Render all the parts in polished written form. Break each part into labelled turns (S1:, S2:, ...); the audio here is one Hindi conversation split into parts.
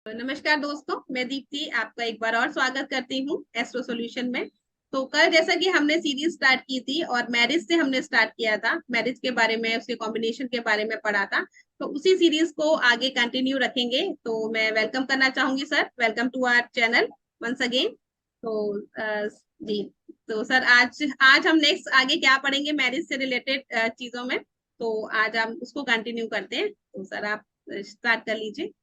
S1: नमस्कार दोस्तों, मैं दीप्ति आपका एक बार और स्वागत करती हूँ एस्ट्रो सॉल्यूशन में। तो कल जैसा कि हमने सीरीज स्टार्ट की थी और मैरिज से हमने स्टार्ट किया था, मैरिज के बारे में, उसके कॉम्बिनेशन के बारे में पढ़ा था। तो उसी सीरीज को आगे कंटिन्यू रखेंगे। तो मैं वेलकम करना चाहूंगी sir, welcome to our channel once again. तो जी, तो सर आज आज हम नेक्स्ट आगे क्या पढ़ेंगे मैरिज से रिलेटेड चीजों में। तो आज हम उसको कंटिन्यू करते हैं। तो सर आप स्टार्ट कर लीजिए।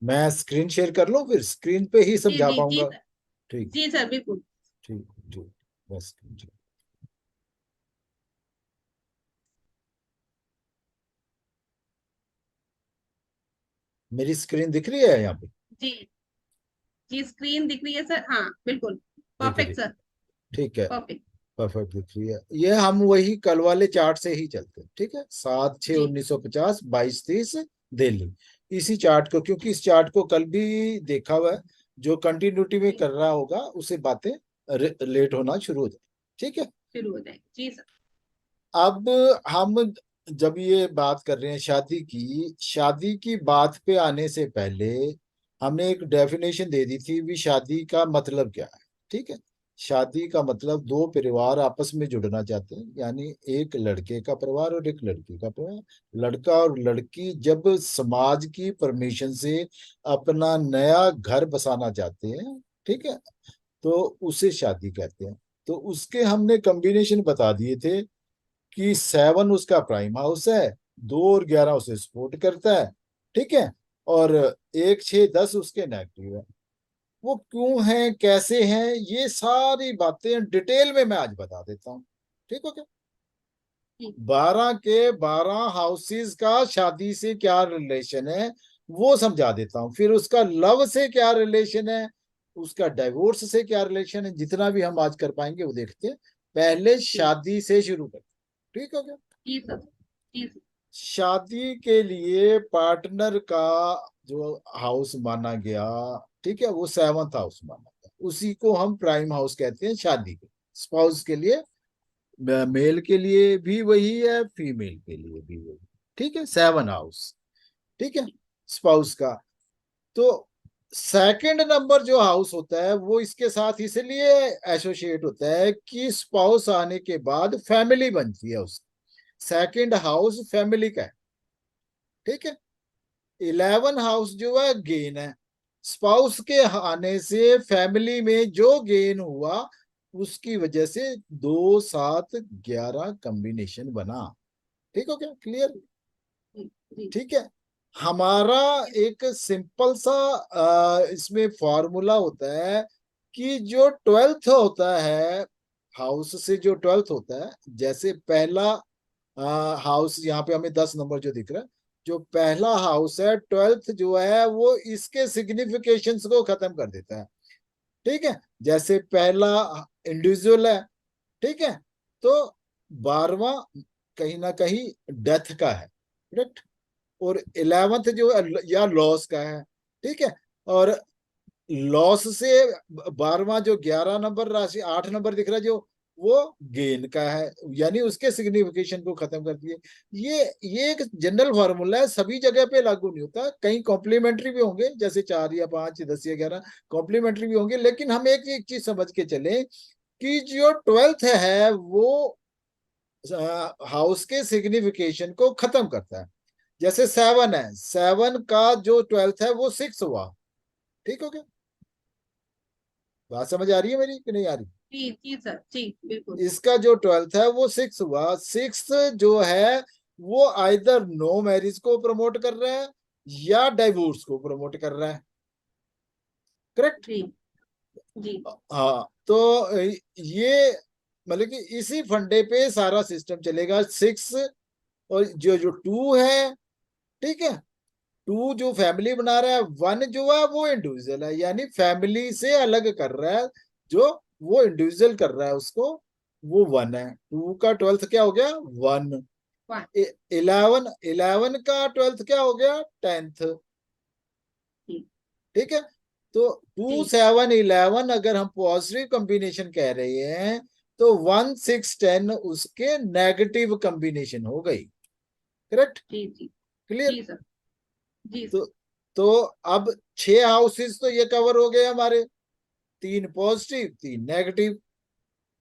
S2: मैं स्क्रीन शेयर कर लूं, फिर स्क्रीन पे ही
S1: जी
S2: समझा
S1: जी जी
S2: पाऊंगा।
S1: सर।
S2: ठीक।
S1: जी सर, बिल्कुल।
S2: ठीक। जी। बस जी। मेरी स्क्रीन दिख रही है यहाँ पे?
S1: जी जी, स्क्रीन दिख रही है सर, हाँ बिल्कुल।
S2: दिख रही।
S1: Perfect sir.
S2: ठीक है।
S1: परफेक्ट।
S2: परफेक्ट दिख रही है। ये हम वही कल वाले चार्ट से ही चलते हैं। ठीक है, 7/6
S1: जी
S2: 1950 22/30 दिल्ली। इसी चार्ट को, क्योंकि इस चार्ट को कल भी देखा हुआ है, जो कंटिन्यूटी में
S1: जी,
S2: कर रहा होगा उसे बातें लेट होना शुरू हो जाए। ठीक है।
S1: शुरू हो जाए जी सर।
S2: अब हम जब ये बात कर रहे हैं शादी की बात पे आने से पहले हमने एक डेफिनेशन दे दी थी भी शादी का मतलब क्या है। ठीक है। शादी का मतलब दो परिवार आपस में जुड़ना चाहते हैं, यानी एक लड़के का परिवार और एक लड़की का परिवार। लड़का और लड़की जब समाज की परमिशन से अपना नया घर बसाना चाहते हैं, ठीक है, तो उसे शादी कहते हैं। तो उसके हमने कॉम्बिनेशन बता दिए थे कि 7 उसका प्राइम हाउस है, 2 और 11 उसे सपोर्ट करता है। ठीक है। और 1 6 10 उसके नेगेटिव है। वो क्यों है, कैसे हैं, ये सारी बातें डिटेल में मैं आज बता देता हूँ। ठीक हो क्या?
S1: जी
S2: 12 के 12 हाउसेस का शादी से क्या रिलेशन है वो समझा देता हूँ, फिर उसका लव से क्या रिलेशन है, उसका डाइवोर्स से क्या रिलेशन है, जितना भी हम आज कर पाएंगे वो देखते हैं। पहले
S1: जी
S2: शादी से शुरू करते हैं। ठीक हो गया?
S1: जी सर। जी सर।
S2: शादी के लिए पार्टनर का जो हाउस माना गया, ठीक है, वो 7th हाउस माना गया। उसी को हम प्राइम हाउस कहते हैं शादी के, स्पाउस के लिए। मेल के लिए भी वही है, फीमेल के लिए भी वही। ठीक है, 7 हाउस। ठीक है, स्पाउस का। तो सेकंड नंबर जो हाउस होता है वो इसके साथ इसलिए एसोसिएट होता है कि स्पाउस आने के बाद फैमिली बनती है उसकी। सेकंड हाउस फैमिली का है। ठीक है। 11 हाउस जो है गेन है। स्पाउस के आने से फैमिली में जो गेन हुआ उसकी वजह से 2 7 11 कॉम्बिनेशन बना। ठीक हो क्या? क्लियर?
S1: जी जी
S2: ठीक है। हमारा एक सिंपल सा इसमें फॉर्मूला होता है कि जो 12th होता है, हाउस से जो 12th होता है, जैसे पहला हाउस यहाँ पे हमें 10 नंबर जो दिख रहा है, जो पहला हाउस है 12th जो है वो इसके सिग्निफिकेशंस को खत्म कर देता है। ठीक है। जैसे पहला इंडिविजुअल है, ठीक है, तो 12वां कहीं ना कहीं डेथ का है, करेक्ट। और 11th जो या लॉस का है। ठीक है। और लॉस से 12वां जो 11 नंबर राशि 8 नंबर दिख रहा है जो, वो गेन का है, यानी उसके सिग्निफिकेशन को खत्म कर दिए। ये एक जनरल फॉर्मूला है, सभी जगह पे लागू नहीं होता। कहीं कॉम्प्लीमेंट्री भी होंगे, जैसे 4 या 5 10 या 11 कॉम्प्लीमेंट्री भी होंगे, लेकिन हम एक चीज समझ के चले कि जो 12th है वो हाउस के सिग्निफिकेशन को खत्म करता है। जैसे 7 है, 7 का जो 12th है वो 6 हुआ। ठीक हो गया? बात समझ आ रही है मेरी कि नहीं आ रही?
S1: जी जी सर, जी बिल्कुल।
S2: इसका जो 12th है वो 6 हुआ। 6 जो है वो आइदर नो मैरिज को प्रमोट कर रहा है या डाइवोर्स को प्रमोट कर रहा है। करेक्ट।
S1: जी जी
S2: हाँ, तो ये मतलब कि इसी फंडे पे सारा सिस्टम चलेगा। 6 और जो जो 2 है, ठीक है, 2 जो फैमिली बना रहा है, 1 जो है वो इंडिविजुअल है, यानी फैमिली से अलग कर रहा है। जो वो इंडिविजुअल कर रहा है उसको, वो 1 है। 2 का 12th क्या हो गया? 1।
S1: वाह।
S2: 11 का 12th क्या हो गया? 10th।
S1: जी
S2: ठीक है। तो टू
S1: जी
S2: सेवन इलेवन अगर हम पॉजिटिव कॉम्बिनेशन कह रहे हैं, तो 1 6 10 उसके नेगेटिव कॉम्बिनेशन हो गई। करेक्ट?
S1: जी जी
S2: क्लियर?
S1: जी सर। जी
S2: तो
S1: सर।
S2: तो अब 6 हाउसेस तो ये कवर हो गए हमारे, 3 पॉजिटिव 3 नेगेटिव।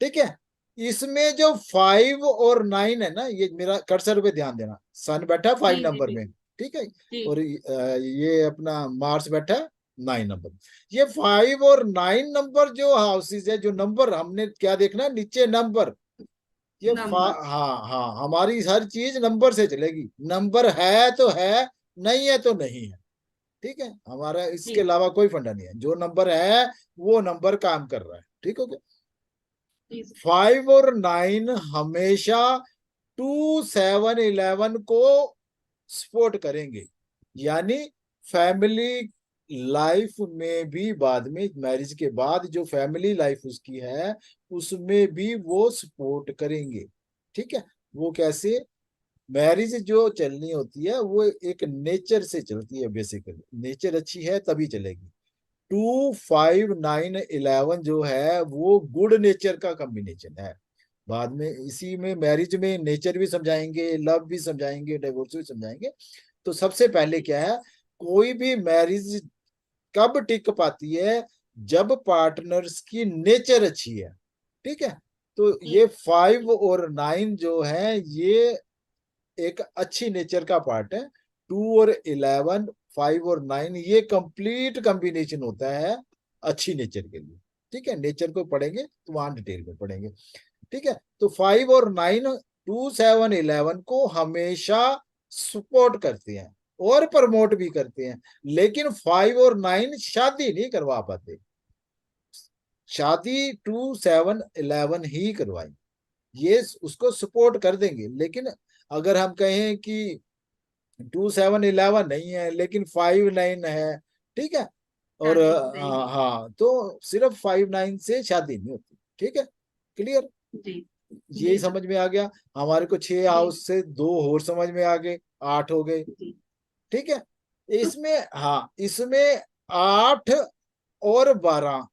S2: ठीक है, इसमें जो 5 और 9 है ना, ये मेरा कर्सर पे ध्यान देना, सन बैठा
S1: जी
S2: 5
S1: जी
S2: नंबर
S1: जी
S2: में, ठीक है,
S1: जी
S2: और ये अपना मार्स बैठा 9 नंबर। ये 5 और 9 नंबर जो हाउसेस है, जो नंबर हमने क्या देखना, नीचे नंबर, ये
S1: नंबर।
S2: हाँ हाँ, हमारी हर चीज नंबर से चलेगी, नंबर है तो है, नहीं है तो नहीं है। ठीक है, हमारा इसके
S1: जी
S2: अलावा कोई फंडा नहीं है, जो नंबर है वो नंबर काम कर रहा है। ठीक हो गया।
S1: जी
S2: 5 और 9 हमेशा 2 7 11 को सपोर्ट करेंगे, यानी फैमिली लाइफ में भी, बाद में मैरिज के बाद जो फैमिली लाइफ उसकी है उसमें भी वो सपोर्ट करेंगे। ठीक है, वो कैसे, मैरिज जो चलनी होती है वो एक नेचर से चलती है, बेसिकली नेचर अच्छी है तभी चलेगी। 2 5 9 11 जो है वो गुड नेचर का कॉम्बिनेशन है। बाद में इसी में मैरिज में नेचर भी समझाएंगे, लव भी समझाएंगे, डिवोर्स भी समझाएंगे। तो सबसे पहले क्या है, कोई भी मैरिज कब टिक पाती है, जब पार्टनर्स की नेचर अच्छी है। ठीक है, तो
S1: जी
S2: ये 5 और 9 जो है ये एक अच्छी नेचर का पार्ट है। 2 और 11, 5 और 9 ये कंप्लीट कॉम्बिनेशन होता है अच्छी नेचर के लिए। ठीक है, नेचर को पढ़ेंगे तो वहां डिटेल में पढ़ेंगे। ठीक है, तो 5 और 9 2 7 11 को हमेशा सपोर्ट करते हैं और प्रमोट भी करते हैं, लेकिन 5 और 9 शादी नहीं करवा पाते। शादी 2 7 11 ही करवाएं, ये उसको सपोर्ट कर देंगे। लेकिन अगर हम कहें कि 2 7 11 नहीं है लेकिन 5 9 है, ठीक है, और
S1: शादी नहीं हुई।
S2: हाँ, तो सिर्फ 5 9 से शादी नहीं होती। ठीक है, क्लियर,
S1: जी
S2: यही
S1: जी सर।
S2: समझ में आ गया। हमारे को 6
S1: जी
S2: हाउस से 2 और समझ में आ गए, 8 हो गए।
S1: जी।
S2: ठीक है,
S1: तो
S2: इसमें हाँ, इसमें 8 और 12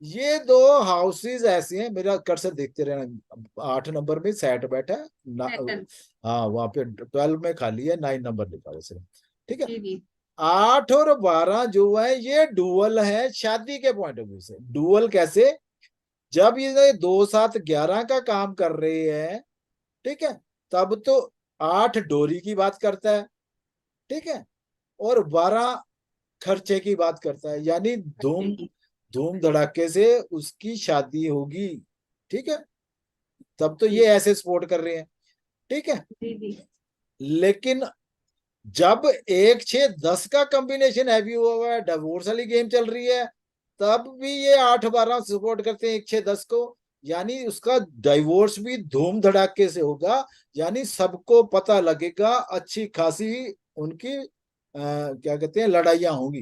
S2: ये दो हाउसेस ऐसे हैं, मेरा कर्सर देखते रहना, 8 नंबर में सेट बैठा है ना,
S1: पैटर्न।
S2: हाँ वहां पे 12 में खाली है, 9 नंबर लिखा है सिर्फ। ठीक है,
S1: जी जी
S2: 8 और 12 जो है ये डुअल है शादी के पॉइंट ऑफ व्यू से। डुअल कैसे, जब ये 2 7 11 का काम कर रहे हैं, ठीक है, तब तो 8 डोरी की बात करता है, ठीक है, और 12 खर्चे की बात करता है, यानी
S1: अच्छे
S2: धूम
S1: की।
S2: धूम धड़ाके से उसकी शादी होगी। ठीक है, तब तो ये
S1: जी
S2: ऐसे सपोर्ट कर रहे हैं। ठीक है,
S1: जी जी।
S2: लेकिन जब 1 6 10 का कॉम्बिनेशन हैवी हुआ हुआ है, डिवोर्स वाली गेम चल रही है, तब भी ये 8 12 सपोर्ट करते हैं 1 6 10 को, यानी उसका डाइवोर्स भी धूम धड़ाके से होगा, यानी सबको पता लगेगा, अच्छी खासी उनकी क्या कहते हैं लड़ाइयाँ होंगी।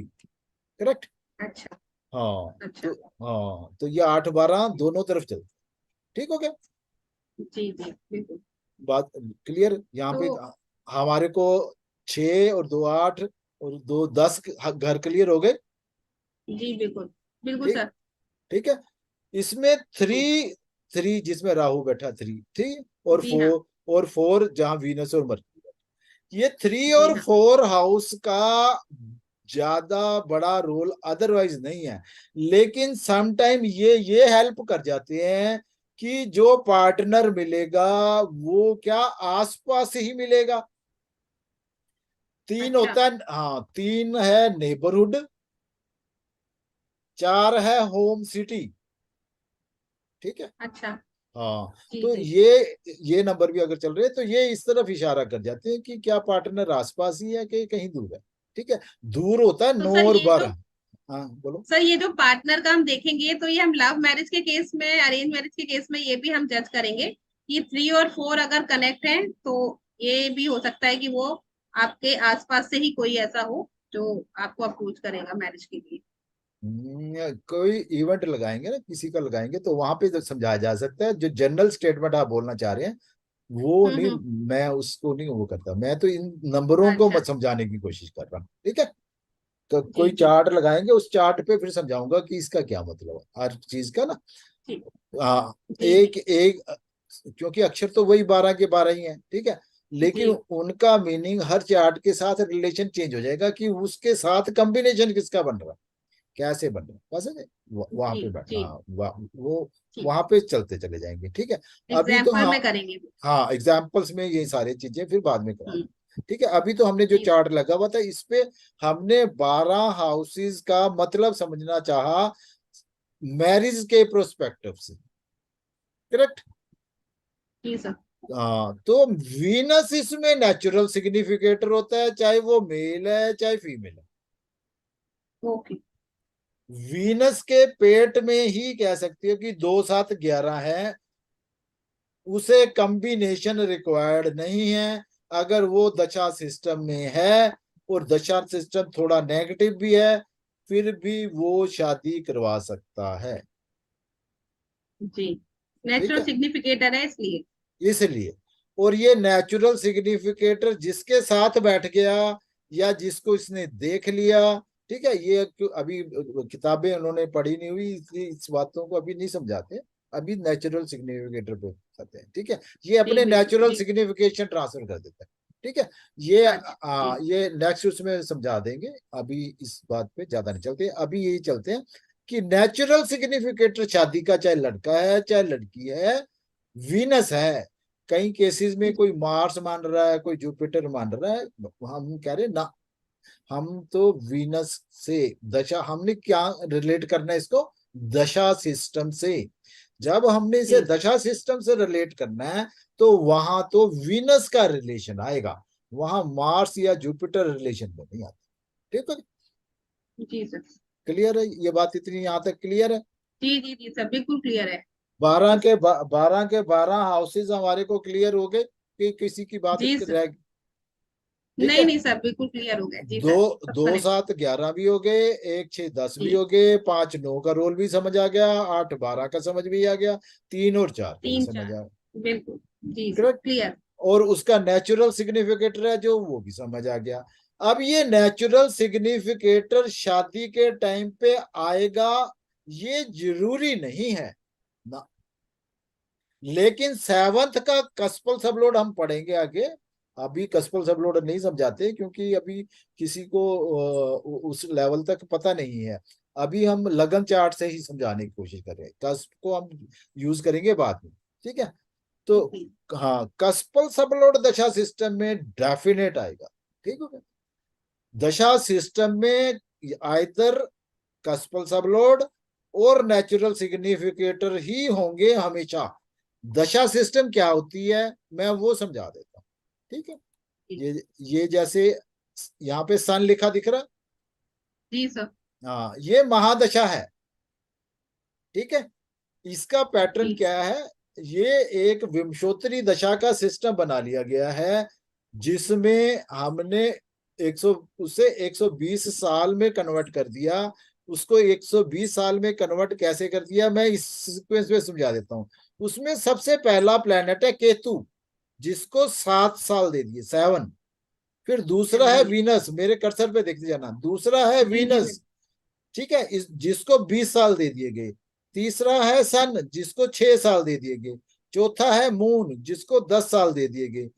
S2: करेक्ट।
S1: अच्छा
S2: हाँ,
S1: अच्छा।
S2: तो हाँ, तो ये 8 12 दोनों तरफ चलते। ठीक हो गया,
S1: जी जी बिल्कुल।
S2: बात क्लियर यहाँ
S1: तो
S2: पे। हमारे को 6 और 2 8 और 2 10 घर क्लियर हो गए।
S1: जी बिल्कुल बिल्कुल
S2: ठीक,
S1: सर।
S2: ठीक है, इसमें थ्री,
S1: जी
S2: थ्री जिसमें राहु बैठा, थ्री ठीक, और
S1: जी हाँ।
S2: 4 जहां वीनस और मर्क्यूरी, ये थ्री
S1: जी
S2: और
S1: हाँ।
S2: 4 हाउस का ज्यादा बड़ा रोल अदरवाइज नहीं है, लेकिन समटाइम ये हेल्प कर जाते हैं कि जो पार्टनर मिलेगा वो क्या आसपास ही मिलेगा। 3
S1: अच्छा
S2: होता है, हाँ 3 है नेबरहुड, 4 है होम सिटी। ठीक है,
S1: अच्छा।
S2: हाँ,
S1: जी
S2: तो
S1: जी
S2: ये नंबर भी अगर चल रहे हैं तो ये इस तरफ इशारा कर जाते हैं कि क्या पार्टनर आसपास ही है कि कहीं दूर है। ठीक है, दूर होता है
S1: तो
S2: 9
S1: सर
S2: और
S1: ये जो
S2: 12। हाँ बोलो।
S1: पार्टनर का हम देखेंगे तो ये हम लव मैरिज के केस में, अरेंज मैरिज के केस में ये भी हम जज करेंगे कि 3 और 4 अगर कनेक्ट है तो ये भी हो सकता है कि वो आपके आसपास से ही कोई ऐसा हो जो आपको अप्रोच करेगा मैरिज के लिए।
S2: कोई इवेंट लगाएंगे ना, किसी का लगाएंगे तो वहां पे तो समझाया जा सकता है, जो जनरल स्टेटमेंट आप बोलना चाह रहे हैं वो नहीं,
S1: हम्म।
S2: मैं उसको नहीं वो करता, मैं तो इन नंबरों को
S1: अच्छा।
S2: मत समझाने की कोशिश कर रहा हूँ। ठीक है, तो
S1: जी
S2: कोई
S1: जी
S2: चार्ट लगाएंगे, उस चार्ट पे फिर समझाऊंगा कि इसका क्या मतलब है हर चीज का ना।
S1: ठीक।
S2: हाँ,
S1: जी
S2: एक
S1: जी
S2: एक क्योंकि अक्षर तो वही 12 के 12 ही हैं। ठीक है, लेकिन
S1: जी
S2: उनका मीनिंग हर चार्ट के साथ रिलेशन चेंज हो जाएगा कि उसके साथ कॉम्बिनेशन किसका बन रहा है, कैसे बन रहा है, बस है वहां
S1: जी
S2: पे बैठ,
S1: जी।
S2: हाँ वो
S1: ठीक,
S2: वहां पे चलते चले जाएंगे, ठीक है। अभी तो
S1: एग्जाम्पल
S2: हाँ,
S1: में करेंगे।
S2: हाँ एग्जाम्पल्स में ये सारी चीजें फिर बाद में
S1: हम्म।
S2: कराना, ठीक है। अभी तो हमने जो
S1: जी
S2: चार्ट लगा हुआ था इस पे हमने 12 हाउसेस का मतलब समझना चाहा मैरिज के प्रोस्पेक्टिव से, करेक्ट।
S1: जी सर।
S2: हाँ तो वीनस इसमें नेचुरल सिग्निफिकेटर होता है, चाहे वो मेल है चाहे फीमेल है।
S1: ओके।
S2: वीनस के पेट में ही कह सकती हो कि 2 7 11 है, उसे कॉम्बिनेशन रिक्वायर्ड नहीं है। अगर वो दशा सिस्टम में है और दशा सिस्टम थोड़ा नेगेटिव भी है, फिर भी वो शादी करवा सकता है,
S1: जी,
S2: ठीक
S1: नेचुरल
S2: है।
S1: सिग्निफिकेटर है इसलिए।
S2: इसलिए, और ये नेचुरल सिग्निफिकेटर जिसके साथ बैठ गया या जिसको इसने देख लिया, ठीक है, ये अभी किताबें उन्होंने पढ़ी नहीं हुई इसलिए इस बातों को अभी नहीं समझाते, अभी नेचुरल सिग्निफिकेटर पे करते हैं, ठीक है। ये
S1: जी
S2: अपने
S1: बिल्कुल
S2: नेचुरल
S1: जी।
S2: सिग्निफिकेशन ट्रांसफर कर देता है, ठीक है। ये
S1: अच्छा जी।
S2: ये नेक्स्ट उसमें समझा देंगे, अभी इस बात पे ज्यादा नहीं चलते, अभी यही चलते हैं कि नेचुरल सिग्निफिकेटर शादी का चाहे लड़का है चाहे लड़की है, वीनस है। कई केसेस में कोई मार्स मान रहा है, कोई जुपिटर मान रहा है, हम कह रहे हैं ना, हम तो वीनस से दशा, हमने क्या रिलेट करना है इसको, दशा सिस्टम से। जब हमने इसे
S1: जी
S2: दशा सिस्टम से रिलेट करना है तो वहां तो वीनस का रिलेशन आएगा, वहां मार्स या जुपिटर रिलेशन में नहीं आता, ठीक है।
S1: जी सर।
S2: क्लियर है ये बात, इतनी यहां तक क्लियर है।
S1: जी जी जी सर, बिल्कुल क्लियर है।
S2: 12 के 12 हाउसेज हमारे को क्लियर हो गए कि किसी की बात
S1: जी सर।
S2: रह, ठीक
S1: नहीं
S2: है।
S1: नहीं सर, बिल्कुल क्लियर हो गया जी
S2: दो
S1: सर। सब
S2: दो
S1: करेक्ट।
S2: 7 11 भी हो गए, 1 6 10 भी
S1: जी।
S2: हो गए, 5 9 का रोल भी समझ आ गया, 8 12 का समझ भी आ गया, 3 और 4 का भी
S1: तीन
S2: समझ
S1: चार।
S2: आ,
S1: बिल्कुल। जी सर,
S2: करेक्ट।
S1: क्लियर।
S2: और उसका नेचुरल सिग्निफिकेटर है जो, वो भी समझ आ गया। अब ये नेचुरल सिग्निफिकेटर शादी के टाइम पे आएगा ये जरूरी नहीं है ना, लेकिन सेवंथ का कस्पल सबलोड हम पढ़ेंगे आगे। अभी कस्पल सबलोड नहीं समझाते क्योंकि अभी किसी को उस लेवल तक पता नहीं है, अभी हम लगन चार्ट से ही समझाने की कोशिश कर रहे हैं, कस्प को हम यूज करेंगे बाद में, ठीक है। तो
S1: जी
S2: हाँ कस्पल सबलोड दशा सिस्टम में डेफिनेट आएगा, ठीक है। दशा सिस्टम में आइदर कस्पल सबलोड और नेचुरल सिग्निफिकेटर ही होंगे हमेशा। दशा सिस्टम क्या होती है मैं वो समझा देता हूँ, ठीक है।
S1: जी।
S2: ये जैसे यहाँ पे सन लिखा दिख रहा,
S1: जी सर।
S2: हाँ ये महादशा है, ठीक है। इसका पैटर्न
S1: जी
S2: क्या है, ये एक विंशोत्तरी दशा का सिस्टम बना लिया गया है जिसमें हमने 100 उसे 120 साल में कन्वर्ट कर दिया। उसको 120 साल में कन्वर्ट कैसे कर दिया मैं इस सीक्वेंस में समझा देता हूँ। उसमें सबसे पहला प्लेनेट है केतु, जिसको 7 साल दे दिए, 7। फिर दूसरा है
S1: जी
S2: वीनस, मेरे कर्सर पे देखते जाना, दूसरा है
S1: जी जी
S2: वीनस, ठीक है, इस जिसको 20 साल दे दिए गए। तीसरा है सन जिसको 6 साल दे दिए गए। चौथा है मून जिसको 10 साल दे दिए गए,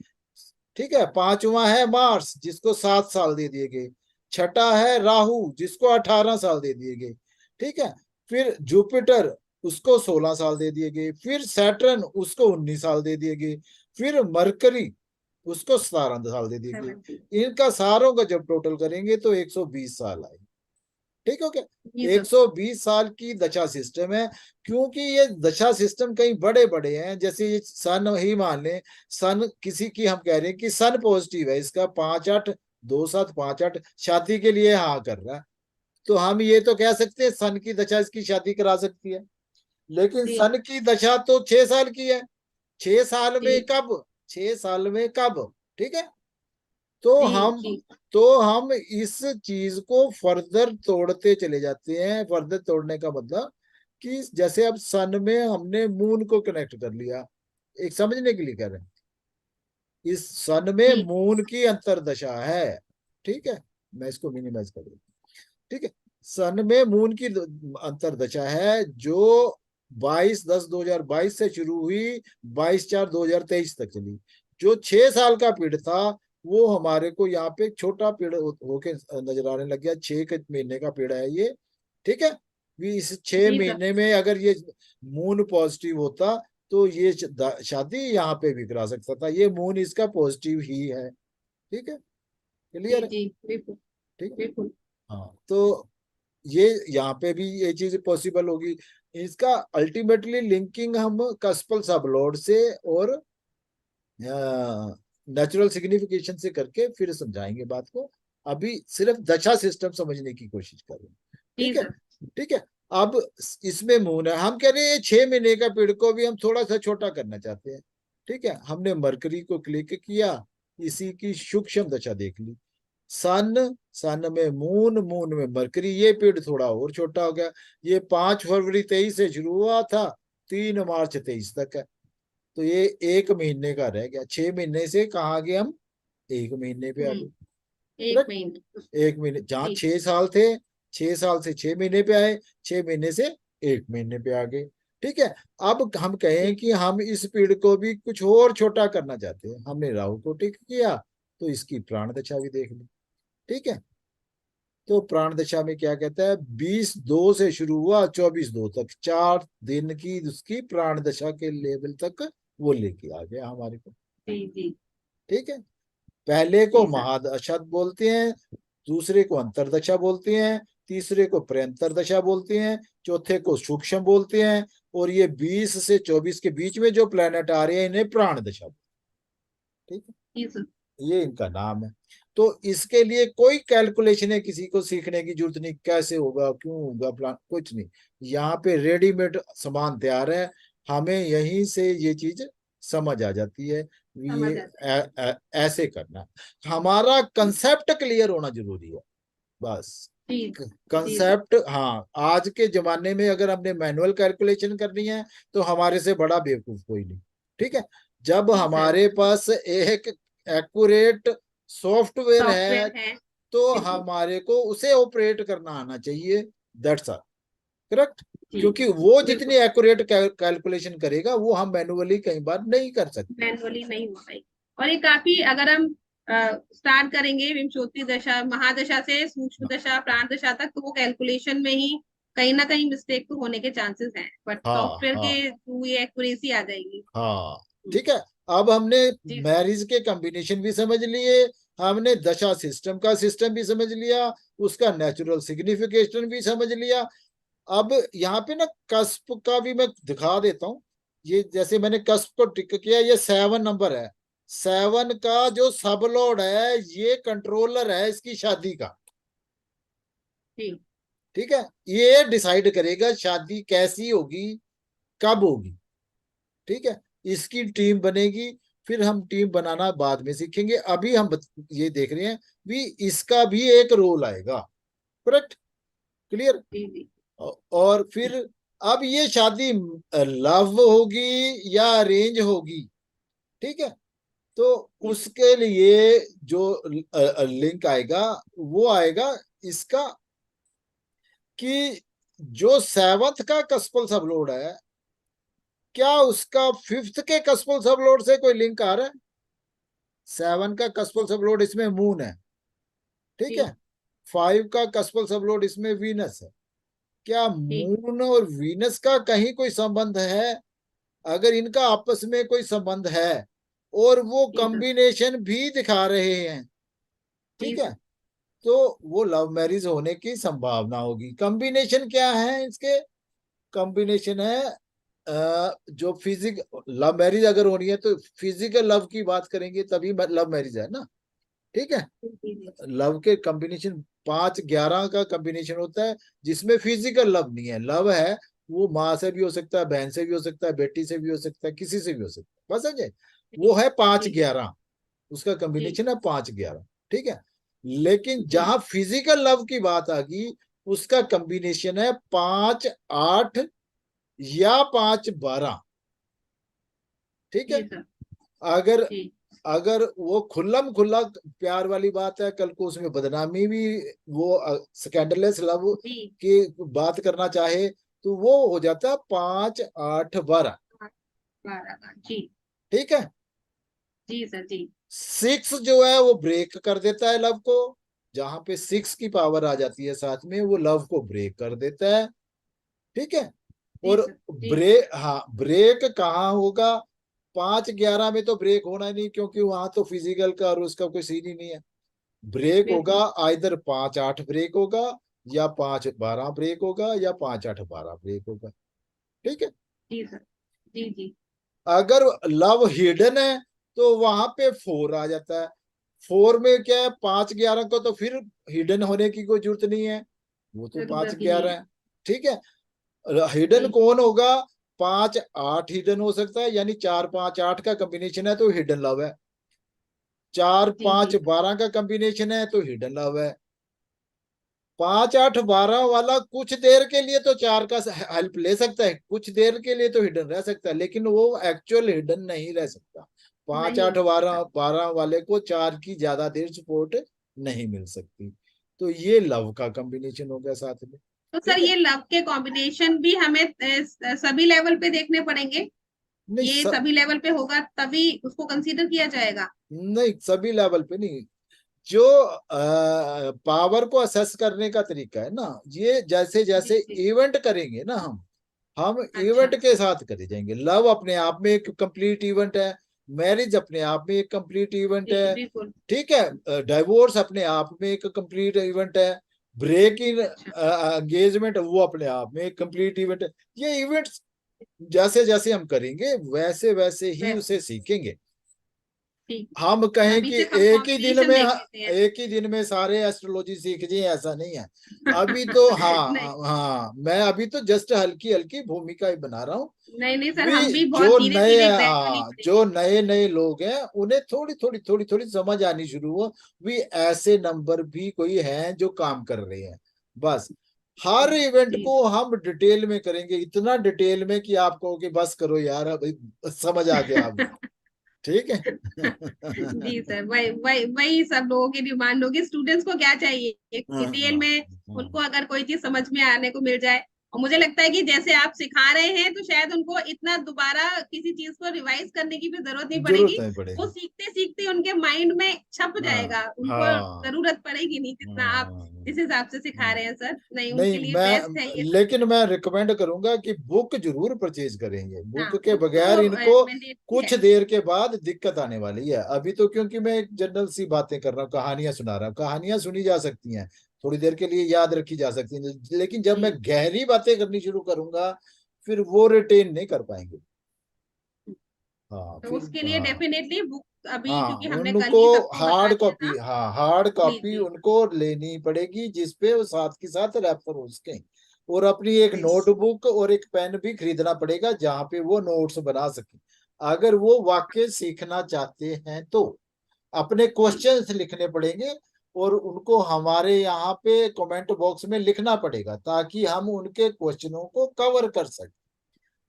S2: ठीक है। पांचवा है मार्स जिसको 7 साल दे दिए गए। छठा है राहु जिसको 18 साल दे दिए गए, ठीक है। फिर जुपिटर उसको 16 साल दे दिए गए, फिर सैटर्न उसको 19 साल दे दिए गए, फिर मरकरी उसको 17 साल दे दिए
S1: जी
S2: गए। इनका सारों का जब टोटल करेंगे तो 120 साल आए, ठीक हो गया।
S1: जी सर।
S2: 120 साल की दशा सिस्टम है, क्योंकि ये दशा सिस्टम कई बड़े बड़े हैं, जैसे ये सन ही मान लें, सन किसी की हम कह रहे हैं कि सन पॉजिटिव है, इसका 5 8 2 7 5 8 शादी के लिए हाँ कर रहा है, तो हम ये तो कह सकते हैं सन की दशा इसकी शादी करा सकती है। लेकिन
S1: जी
S2: सन की दशा तो 6 साल की है, 6 साल
S1: जी
S2: में कब, 6 साल में कब, ठीक है। तो
S1: जी
S2: हम
S1: जी
S2: तो हम इस चीज को फर्दर तोड़ते चले जाते हैं। फर्दर तोड़ने का मतलब कि जैसे अब सन में हमने मून को कनेक्ट कर लिया, एक समझने के लिए कह रहे हैं, इस सन में
S1: जी।
S2: मून की अंतरदशा है, ठीक है। मैं इसको मिनिमाइज कर दूं, ठीक है। सन में मून की अंतरदशा है जो 22 10 2022 से शुरू हुई, 22 4 2023 तक चली। जो 6 साल का पीरियड था वो हमारे को यहाँ पे एक छोटा पीरियड होके नजर आने लग गया। 6 महीने का पीरियड है ये, ठीक है। भी इस 6
S1: जी सर।
S2: महीने में अगर ये मून पॉजिटिव होता तो ये शादी यहाँ पे भी करा सकता था। ये मून इसका पॉजिटिव ही है, ठीक है,
S1: जी
S2: क्लियर है,
S1: जी बिल्कुल।
S2: ठीक।
S1: बिल्कुल।
S2: हाँ, तो ये यहाँ पे भी ये चीज पॉसिबल होगी। इसका अल्टीमेटली लिंकिंग हम कस्पल सबलोड से और नेचुरल सिग्निफिकेशन से करके फिर समझाएंगे बात को। अभी सिर्फ दशा सिस्टम समझने की कोशिश कर रहे हैं,
S1: जी
S2: ठीक है,
S1: सर।
S2: ठीक है। अब इसमें मून है, हम कह रहे हैं 6 महीने का पीरियड को भी हम थोड़ा सा छोटा करना चाहते हैं, ठीक है। हमने मरकरी को क्लिक किया, इसी की सूक्ष्म दशा देख ली। सन, सन में मून, मून में मरकरी, ये पीरियड थोड़ा और छोटा हो गया। ये 5 फरवरी 23 से शुरू हुआ था, 3 मार्च 23 तक है। तो ये 1 महीने का रह गया। 6 महीने से कहाँ गए हम, 1 महीने पे आ गए,
S1: एक
S2: करेक्ट।
S1: महीने।
S2: 1 महीने, जहाँ
S1: जी।
S2: 6 साल थे, 6 साल से 6 महीने पे आए, 6 महीने से 1 महीने पे आ गए, ठीक है। अब हम कहें
S1: जी
S2: कि हम इस पीरियड को भी कुछ और छोटा करना चाहते हैं, हमने राहु को टिक किया, तो इसकी प्राण दशा भी देख ली, ठीक है। तो प्राण दशा में क्या कहता है, 20/2 से शुरू हुआ, 24/2 तक, 4 दिन की उसकी प्राण दशा के लेवल तक वो लेके आ गया हमारे को,
S1: जी जी।
S2: ठीक है। पहले को
S1: जी सर।
S2: महादशा बोलते हैं, दूसरे को अंतरदशा बोलते हैं, तीसरे को प्रंतर दशा बोलते हैं, चौथे को सूक्ष्म बोलते हैं, और ये 20 से 24 के बीच में जो प्लेनेट आ रहे हैं इन्हें प्राण दशा, ठीक है,
S1: जी सर।
S2: ये इनका नाम है। तो इसके लिए कोई कैलकुलेशन है किसी को सीखने की जरूरत नहीं, कैसे होगा, क्यों होगा, प्लान कुछ नहीं। यहाँ पे रेडीमेड सामान तैयार है, हमें यहीं से ये चीज समझ आ जाती है। ये
S1: समझ आता है।
S2: ऐसे करना, हमारा कंसेप्ट क्लियर होना जरूरी है, बस।
S1: जी। जी सर।
S2: कंसेप्ट, हाँ, आज के जमाने में अगर हमने मैनुअल कैलकुलेशन करनी है तो हमारे से बड़ा बेवकूफ कोई नहीं, ठीक है। जब
S1: जी सर।
S2: हमारे पास एक एक्यूरेट सॉफ्टवेयर है
S1: सॉफ्टवेयर है।
S2: तो
S1: बिल्कुल।
S2: हमारे को उसे ऑपरेट करना आना चाहिए, दैट्स ऑल, करेक्ट।
S1: जी।
S2: क्योंकि वो जितनी
S1: बिल्कुल।
S2: एक्यूरेट कैलकुलेशन करेगा वो हम मैनुअली कई बार नहीं कर सकते।
S1: मैनुअली नहीं हो पाएगी। और ये काफी, अगर हम स्टार्ट करेंगे विंशोत्ती दशा, महादशा से सूक्ष्म दशा, प्राण दशा तक, तो वो कैलकुलेशन में ही कहीं ना कहीं मिस्टेक तो होने के चांसेस हैं, बट
S2: हाँ
S1: सॉफ्टवेयर
S2: हाँ
S1: के थ्रू ये एक्यूरेसी आ जाएगी।
S2: हाँ, ठीक है। अब हमने
S1: जी सर।
S2: मैरिज के कॉम्बिनेशन भी समझ लिए, हमने दशा सिस्टम का सिस्टम भी समझ लिया, उसका नेचुरल सिग्निफिकेशन भी समझ लिया। अब यहाँ पे ना कस्प का भी मैं दिखा देता हूँ। ये जैसे मैंने कस्प को टिक किया, ये 7 नंबर है, 7 का जो सबलोड है ये कंट्रोलर है इसकी शादी का,
S1: जी
S2: ठीक है। ये डिसाइड करेगा शादी कैसी होगी, कब होगी, ठीक है। इसकी टीम बनेगी, फिर हम टीम बनाना बाद में सीखेंगे। अभी हम ये देख रहे हैं भी इसका भी एक रोल आएगा, करेक्ट, क्लियर।
S1: जी जी।
S2: और फिर
S1: जी
S2: अब ये शादी लव होगी या अरेंज होगी, ठीक है। तो
S1: जी
S2: उसके लिए जो लिंक आएगा वो आएगा इसका, कि जो 7th का कस्पल सबलोड है, क्या उसका 5th के कस्पल सबलोड से कोई लिंक आ रहा है। 7 का कस्पल सबलोड इसमें मून है, ठीक है।
S1: जी
S2: 5 का कस्पल सबलोड इसमें वीनस है। क्या
S1: जी।
S2: मून और वीनस का कहीं कोई संबंध है। अगर इनका आपस में कोई संबंध है और वो
S1: जी सर।
S2: कॉम्बिनेशन भी दिखा रहे हैं,
S1: जी
S2: ठीक है,
S1: सर।
S2: तो वो लव मैरिज होने की संभावना होगी। कॉम्बिनेशन क्या है इसके, कॉम्बिनेशन है जो फिजिक लव मैरिज अगर होनी है तो फिजिकल लव की बात करेंगे तभी लव मैरिज है ना, ठीक है।
S1: जी जी।
S2: लव के कॉम्बिनेशन 5-11 का कॉम्बिनेशन होता है, जिसमें फिजिकल लव नहीं है। लव है वो माँ से भी हो सकता है, बहन से भी हो सकता है, बेटी से भी हो सकता है, किसी से भी हो सकता है, बस समझे। वो है पांच
S1: जी
S2: ग्यारह उसका
S1: जी।
S2: कॉम्बिनेशन है 5-11, ठीक है। लेकिन
S1: जी
S2: जहां फिजिकल लव की बात आ गई उसका कॉम्बिनेशन है 5-8 या 5-12, ठीक है।
S1: जी सर।
S2: अगर
S1: जी
S2: अगर वो खुल्लम खुल्ला प्यार वाली बात है, कल को उसमें बदनामी भी, वो स्कैंडलेस लव
S1: जी।
S2: की बात करना चाहे तो वो हो जाता है 5-8-12,
S1: 12 का। जी
S2: ठीक है।
S1: जी सर जी।
S2: 6 जो है वो ब्रेक कर देता है लव को, जहां पे 6 की पावर आ जाती है साथ में, वो लव को ब्रेक कर देता है। ठीक है।
S1: जी
S2: और
S1: सर जी।
S2: ब्रेक, हाँ, ब्रेक कहाँ होगा? 5-11 में तो ब्रेक होना नहीं, क्योंकि वहां तो फिजिकल का और उसका कोई सीन ही नहीं है। ब्रेक होगा
S1: बिल्कुल।
S2: आइदर 5-8 ब्रेक होगा, या 5-12 ब्रेक होगा, या 5-8-12 ब्रेक होगा। ठीक है।
S1: जी सर जी जी।
S2: अगर लव हिडन है तो वहां पे 4 आ जाता है। 4 में क्या है, 5-11 को तो फिर हिडन होने की कोई जरूरत नहीं है, वो तो पांच
S1: जरूरत ही नहीं
S2: ग्यारह
S1: है।
S2: है। ठीक है। हिडन
S1: जी
S2: कौन होगा? 5-8 हिडन हो सकता है, यानी 4-5-8 का कॉम्बिनेशन है तो हिडन लव है। चार
S1: जी
S2: पांच
S1: जी
S2: बारह का कॉम्बिनेशन है तो हिडन लव है। 5-8-12 वाला कुछ देर के लिए तो 4 का हेल्प ले सकता है, कुछ देर के लिए तो हिडन रह सकता है, लेकिन वो एक्चुअल हिडन नहीं रह सकता। पांच
S1: नहीं
S2: आठ
S1: रह
S2: बारह
S1: सकता।
S2: बारह वाले को 4 की ज्यादा देर सपोर्ट नहीं मिल सकती। तो ये लव का कॉम्बिनेशन हो गया साथ में।
S1: तो सर
S2: ठीक है।
S1: ये लव के कॉम्बिनेशन भी हमें सभी लेवल पे देखने पड़ेंगे?
S2: नहीं
S1: ये सभी लेवल पे होगा तभी उसको कंसीडर किया जाएगा?
S2: नहीं, सभी लेवल पे नहीं। जो पावर को असेस करने का तरीका है ना, ये जैसे
S1: जी
S2: जैसे
S1: जी।
S2: इवेंट करेंगे ना, हम
S1: अच्छा।
S2: इवेंट के साथ करे जाएंगे। लव अपने आप में एक कंप्लीट इवेंट है, मैरिज अपने आप में एक कंप्लीट इवेंट
S1: जी
S2: है।
S1: बिल्कुल।
S2: ठीक है। डाइवोर्स अपने आप में एक कंप्लीट इवेंट है। ब्रेक इन
S1: अच्छा।
S2: एंगेजमेंट वो अपने आप में एक कंप्लीट इवेंट है। ये इवेंट्स जैसे जैसे हम करेंगे वैसे वैसे ही
S1: वैसे
S2: उसे सीखेंगे।
S1: ठीक।
S2: हम कहें
S1: अभी
S2: कि
S1: सिर्फ हम
S2: एक ही दिन
S1: कॉम्बिनेशन
S2: में,
S1: देख लेते हैं।
S2: एक ही दिन में सारे एस्ट्रोलॉजी सीख जाए, ऐसा नहीं है। अभी तो
S1: नहीं
S2: हाँ हाँ, मैं अभी तो जस्ट हल्की हल्की भूमिका ही बना रहा हूँ।
S1: नहीं नहीं सर,
S2: भी
S1: हम भी बहुत
S2: जो
S1: धीरे
S2: नए,
S1: धीरे ग्रेजुअली
S2: जो
S1: पढ़ेंगे।
S2: नए नए लोग हैं उन्हें थोड़ी थोड़ी समझ आनी शुरू हो, भी ऐसे नंबर भी कोई हैं जो काम कर रहे हैं। बस हर इवेंट
S1: जी
S2: को हम डिटेल में करेंगे, इतना डिटेल में कि आप कहोगे बस करो यार, अब समझ आ गया अब। ठीक है।
S1: जी सर, वही वही वही सब लोगों की डिमांड होगी। स्टूडेंट्स को क्या चाहिए, एक
S2: हाँ
S1: डिटेल
S2: हाँ
S1: में
S2: हाँ।
S1: उनको अगर कोई चीज समझ में आने को मिल जाए। और मुझे लगता है कि जैसे आप सिखा रहे हैं तो शायद उनको इतना दोबारा किसी चीज को रिवाइज करने की भी जरूरत नहीं
S2: जरूरत
S1: पड़ेगी।
S2: नहीं
S1: वो
S2: पड़ेगी।
S1: सीखते सीखते उनके माइंड में छप
S2: हाँ
S1: जाएगा, उनको
S2: हाँ
S1: जरूरत पड़ेगी नहीं जितना आप
S2: हाँ
S1: जिस हिसाब से सिखा
S2: हाँ।
S1: रहे हैं सर। नहीं,
S2: नहीं,
S1: उनके लिए बेस्ट है
S2: मैं
S1: ये सब।
S2: लेकिन मैं रिकमेंड करूंगा कि बुक जरूर परचेज करेंगे, बुक
S1: हाँ,
S2: के
S1: बुक
S2: बगैर
S1: तो
S2: इनको
S1: मैंडेटरी
S2: कुछ
S1: है।
S2: देर के बाद दिक्कत आने वाली है। अभी तो क्योंकि मैं एक जनरल सी बातें कर रहा हूँ, कहानियां सुना रहा हूँ, कहानियां सुनी जा सकती हैं, थोड़ी देर के लिए याद रखी जा सकती हैं, लेकिन जब मैं
S1: जी।
S2: गहरी बातें करनी शुरू करूंगा फिर वो रिटेन नहीं कर पाएंगे। हाँ
S1: तो
S2: फिर,
S1: उसके लिए
S2: हाँ
S1: डेफिनेटली बुक अभी,
S2: हाँ,
S1: क्योंकि हमने कल
S2: उनको
S1: ही सबको बता
S2: हार्ड
S1: दिया
S2: कॉपी,
S1: था।
S2: हाँ हार्ड
S1: जी
S2: कॉपी
S1: जी।
S2: उनको लेनी पड़ेगी, जिसपे वो साथ के साथ रेफर हो सके। और अपनी एक
S1: जी
S2: नोटबुक और एक पेन भी खरीदना पड़ेगा जहाँ पे वो नोट्स बना सके, अगर वो वाक्य सीखना चाहते हैं तो। अपने
S1: जी।
S2: क्वेश्चंस लिखने पड़ेंगे और उनको हमारे यहाँ पे कमेंट बॉक्स में लिखना पड़ेगा, ताकि हम उनके क्वेश्चनों को कवर कर सकें,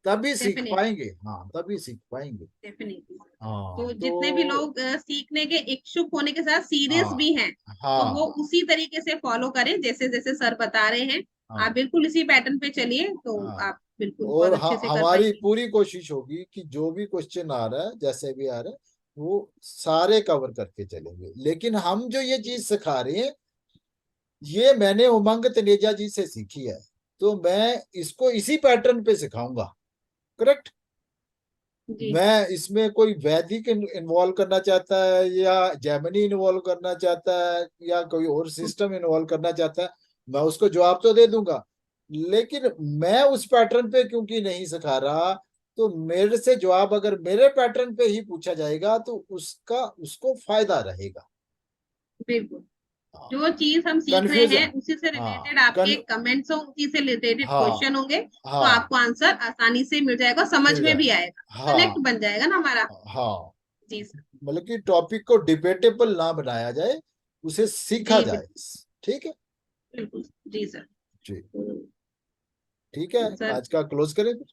S2: तभी सीख
S1: डेफिनेटली।
S2: पाएंगे। हाँ तभी सीख पाएंगे।
S1: डेफिनेटली।
S2: हाँ
S1: तो जितने भी
S2: तो,
S1: लोग सीखने के इच्छुक होने के साथ सीरियस
S2: हाँ
S1: भी हैं, तो वो
S2: हाँ
S1: उसी तरीके से फॉलो करें जैसे जैसे सर बता रहे हैं। आप
S2: हाँ
S1: बिल्कुल इसी पैटर्न पे चलिए तो
S2: हाँ।
S1: आप बिल्कुल बहुत
S2: और
S1: अच्छे से कर
S2: हमारी
S1: पाएंगे।
S2: पूरी कोशिश होगी कि जो भी क्वेश्चन आ रहा है, जैसे भी आ रहा है, वो सारे कवर करके चलेंगे। लेकिन हम जो ये
S1: जी
S2: चीज सिखा रहे हैं, ये मैंने उमंग तनेजा जी से सीखी है, तो मैं इसको इसी पैटर्न पे सिखाऊंगा। करेक्ट।
S1: जी।
S2: मैं इसमें कोई वैदिक इन्वॉल्व करना चाहता है, या जेमिनी इन्वॉल्व करना चाहता है, या कोई और सिस्टम इन्वॉल्व करना चाहता है, मैं उसको जवाब तो दे दूंगा। लेकिन मैं उस पैटर्न पे क्योंकि नहीं सिखा रहा, तो मेरे से जवाब अगर मेरे पैटर्न पे ही पूछा जाएगा तो उसका उसको फायदा रहेगा।
S1: बिल्कुल। जो चीज हम सीख रहे हैं
S2: कंफ्यूजन,
S1: उसी से
S2: हाँ
S1: रिलेटेड आपके कमेंट्स हो, उसी से रिलेटेड
S2: हाँ
S1: क्वेश्चन होंगे, तो
S2: हाँ,
S1: आपको आंसर आसानी से मिल जाएगा, समझ
S2: मिल
S1: में भी
S2: जाएगा।
S1: आएगा। कनेक्ट
S2: हाँ
S1: बन जाएगा ना हमारा।
S2: हाँ,
S1: जी सर।
S2: मतलब कि टॉपिक को डिबेटेबल ना बनाया जाए, उसे सीखा
S1: जी
S2: जाए।
S1: बिल्कुल।
S2: ठीक है।
S1: बिल्कुल। जी सर।
S2: जी।
S1: तो
S2: ठीक है,
S1: सर,
S2: आज का क्लोज करें फिर।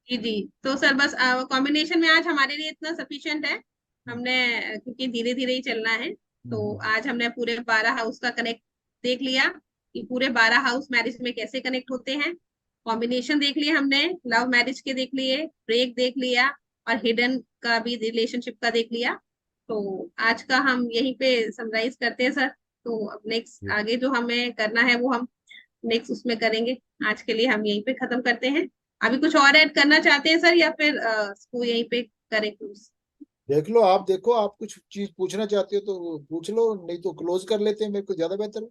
S1: जी जी। तो सर बस कॉम्बिनेशन में आज हमारे लिए इतना सफिशिएंट है। हमने क्योंकि धीरे धीरे ही चलना है, तो
S2: हम्म,
S1: आज हमने पूरे 12 हाउस का कनेक्ट देख लिया कि पूरे 12 हाउस मैरिज में कैसे कनेक्ट होते हैं। कॉम्बिनेशन देख लिए हमने, लव मैरिज के देख लिए, ब्रेक देख लिया, और हिडन का भी रिलेशनशिप का देख लिया। तो आज का हम यहीं पे समराइज करते हैं सर। तो अब नेक्स्ट आगे जो हमें करना है वो हम नेक्स्ट उसमें करेंगे। आज के लिए हम यहीं पे खत्म करते हैं। अभी कुछ और ऐड करना चाहते हैं सर, या फिर इसको यहीं पे करें क्लोज?
S2: देख लो, आप देखो, आप कुछ चीज पूछना चाहते हो तो पूछ लो, नहीं तो क्लोज कर लेते हैं, मेरे को ज्यादा बेहतर है।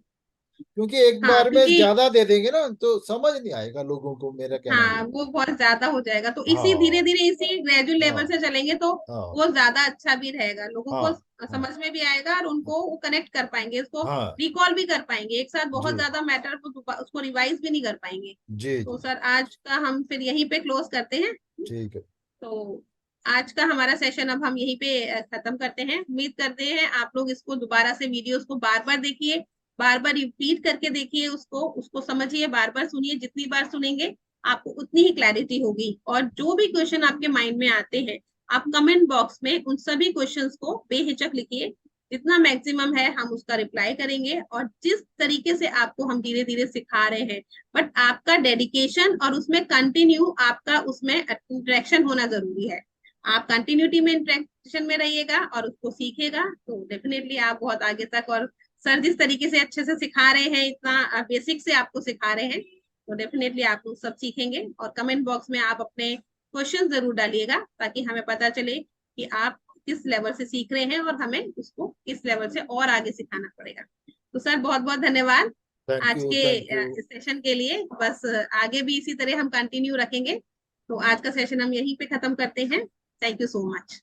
S2: क्योंकि एक
S1: हाँ
S2: बार में
S1: क्योंकि
S2: ज्यादा दे देंगे ना तो समझ नहीं आएगा लोगों को, मेरा कहना
S1: हाँ
S2: ये।
S1: वो बहुत ज्यादा हो जाएगा, तो इसी धीरे
S2: हाँ
S1: धीरे इसी ग्रेजुअल लेवल
S2: हाँ
S1: से चलेंगे तो
S2: हाँ
S1: वो ज्यादा अच्छा भी रहेगा, लोगों को
S2: हाँ हाँ
S1: समझ में भी आएगा और उनको वो कनेक्ट कर पाएंगे, उसको
S2: हाँ।
S1: रिकॉल भी कर पाएंगे एक साथ, बहुत
S2: जी
S1: ज्यादा मैटर को उसको रिवाइज भी नहीं कर पाएंगे।
S2: जी
S1: तो
S2: जी।
S1: सर आज का हम फिर यहीं पे क्लोज करते हैं।
S2: ठीक है।
S1: तो आज का हमारा सेशन अब हम यहीं पे खत्म करते हैं। उम्मीद करते हैं आप लोग इसको दोबारा से वीडियोस को बार बार देखिए, बार बार रिपीट करके देखिए, उसको उसको समझिए, बार बार सुनिए। जितनी बार सुनेंगे आपको उतनी ही क्लैरिटी होगी। और जो भी क्वेश्चन आपके माइंड में आते हैं, आप कमेंट बॉक्स में उन सभी क्वेश्चंस को बेहिचक लिखिए। जितना मैक्सिमम है हम उसका रिप्लाई करेंगे। और जिस तरीके से आपको हम धीरे धीरे सिखा रहे हैं, बट आपका डेडिकेशन और उसमें कंटिन्यू आपका उसमें इंटरेक्शन होना जरूरी है। आप कंटिन्यूटी में इंटरेक्शन में रहिएगा और उसको सीखेगा तो डेफिनेटली आप बहुत आगे तक। और सर जिस तरीके से अच्छे से सिखा रहे हैं, इतना बेसिक से आपको सिखा रहे हैं, तो डेफिनेटली आप लोग सब सीखेंगे। और कमेंट बॉक्स में आप अपने क्वेश्चन जरूर डालिएगा, ताकि हमें पता चले कि आप किस लेवल से सीख रहे हैं और हमें उसको किस लेवल से और आगे सिखाना पड़ेगा। तो सर बहुत बहुत धन्यवाद
S2: थैंक
S1: आज
S2: यू
S1: के
S2: थैंक यू।
S1: इस सेशन के लिए। बस आगे भी इसी तरह हम कंटिन्यू रखेंगे। तो आज का सेशन हम यहीं पे खत्म करते हैं। Thank you so much.